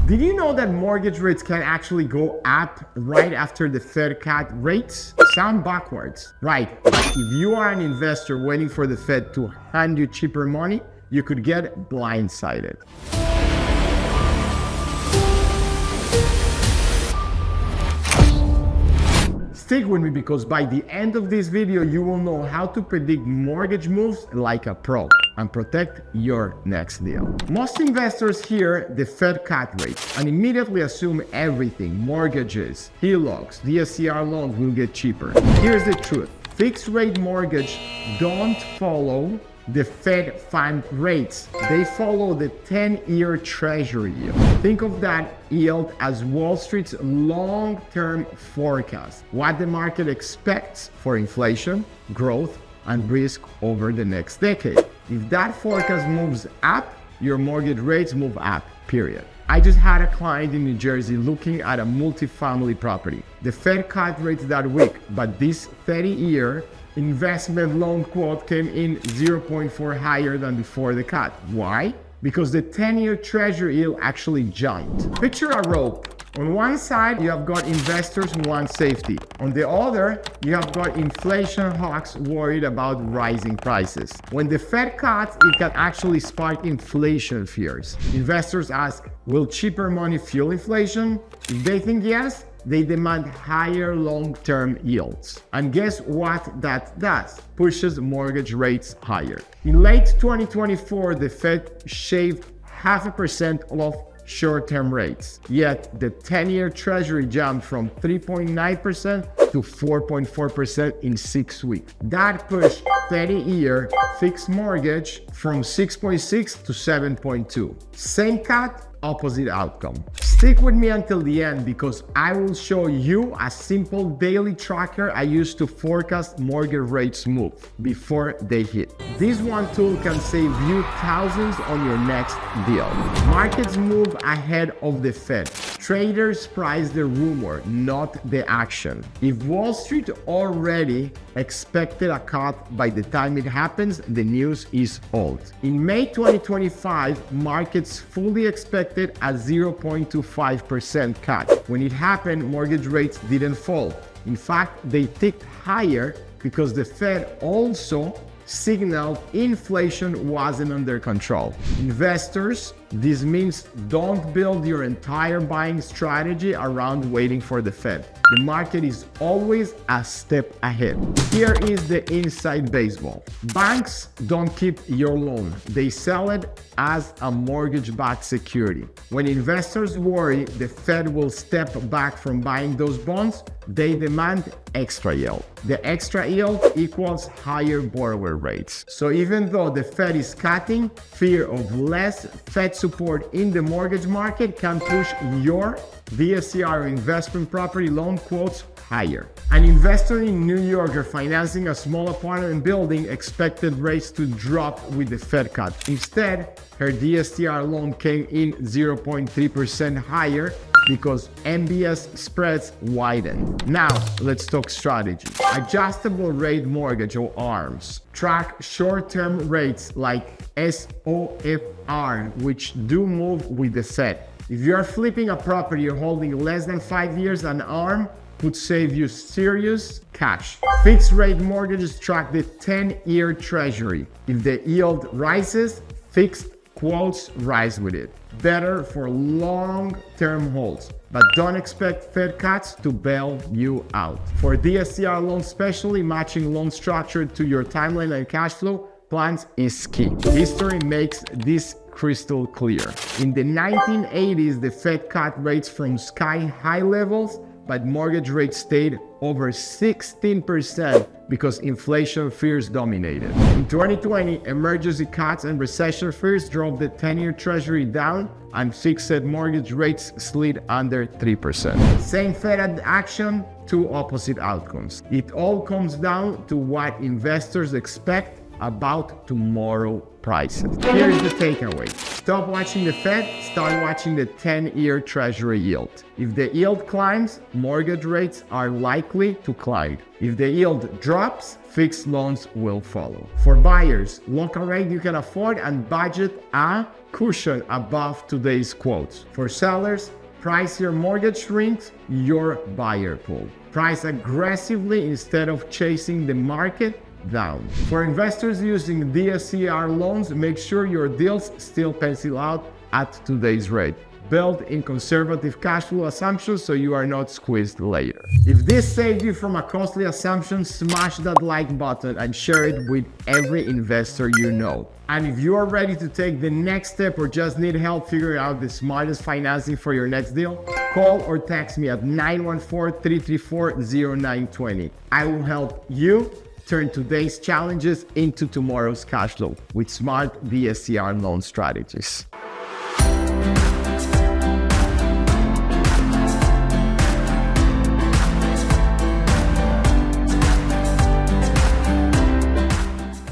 Did you know that mortgage rates can actually go up right after the Fed cut rates? Sound backwards, right? But if you are an investor waiting for the Fed to hand you cheaper money, you could get blindsided. Stick with me because by the end of this video, you will know how to predict mortgage moves like a pro and protect your next deal. Most investors hear the Fed cut rates and immediately assume everything, mortgages, HELOCs, DSCR loans will get cheaper. Here's the truth. Fixed rate mortgage don't follow the Fed fund rates. They follow the 10-year Treasury yield. Think of that yield as Wall Street's long-term forecast, what the market expects for inflation, growth, and risk over the next decade. If that forecast moves up, your mortgage rates move up, period. I just had a client in New Jersey looking at a multifamily property. The Fed cut rates that week, but this 30-year investment loan quote came in 0.4 higher than before the cut. Why? Because the 10-year Treasury yield actually jumped. Picture a rope. On one side, you have got investors who want safety. On the other, you have got inflation hawks worried about rising prices. When the Fed cuts, it can actually spark inflation fears. Investors ask, will cheaper money fuel inflation? If they think yes, they demand higher long-term yields. And guess what that does? Pushes mortgage rates higher. In late 2024, the Fed shaved 0.5% off short-term rates. Yet the 10-year Treasury jumped from 3.9% to 4.4% in 6 weeks. That pushed 30-year fixed mortgage from 6.6 to 7.2. Same cut, opposite outcome. Stick with me until the end because I will show you a simple daily tracker I use to forecast mortgage rates move before they hit. This one tool can save you thousands on your next deal. Markets move ahead of the Fed. Traders price the rumor, not the action. If Wall Street already expected a cut by the time it happens, the news is old. In May 2025, markets fully expected a 0.25% cut. When it happened, mortgage rates didn't fall. In fact, they ticked higher because the Fed also signaled inflation wasn't under control. Investors, this means don't build your entire buying strategy around waiting for the Fed. The market is always a step ahead. Here is the inside baseball. Banks don't keep your loan. They sell it as a mortgage-backed security. When investors worry the Fed will step back from buying those bonds, they demand extra yield. The extra yield equals higher borrower rates. So even though the Fed is cutting, fear of less Fed support in the mortgage market can push your DSCR investment property loan quotes higher. An investor in New York financing a small apartment building expected rates to drop with the Fed cut. Instead, her DSCR loan came in 0.3% higher because MBS spreads widened. Now, let's talk strategy. Adjustable rate mortgage or ARMs. Track short-term rates like SOFR, which do move with the Fed. If you are flipping a property you're holding less than 5 years, an ARM could save you serious cash. Fixed rate mortgages track the 10-year Treasury. If the yield rises, fixed quotes rise with it. Better for long-term holds, but don't expect Fed cuts to bail you out. For DSCR loans, especially matching loan structure to your timeline and cash flow plans is key. History makes this crystal clear. In the 1980s, the Fed cut rates from sky-high levels, but mortgage rates stayed over 16% because inflation fears dominated. In 2020, emergency cuts and recession fears drove the 10-year Treasury down and fixed mortgage rates slid under 3%. Same Fed action, two opposite outcomes. It all comes down to what investors expect about tomorrow prices. Here's the takeaway. stop watching the Fed, start watching the 10-year Treasury yield. If the yield climbs, mortgage rates are likely to climb. If the yield drops, fixed loans will follow. For buyers, lock a rate you can afford and budget a cushion above today's quotes. For sellers, price your mortgage shrinks your buyer pool. Price aggressively instead of chasing the market down. For investors using DSCR loans, make sure your deals still pencil out at today's rate. Build in conservative cash flow assumptions so you are not squeezed later. If this saved you from a costly assumption, smash that like button and share it with every investor you know. And if you are ready to take the next step or just need help figuring out the smartest financing for your next deal, call or text me at 914-334-0920. I will help you turn today's challenges into tomorrow's cash flow with smart DSCR loan strategies.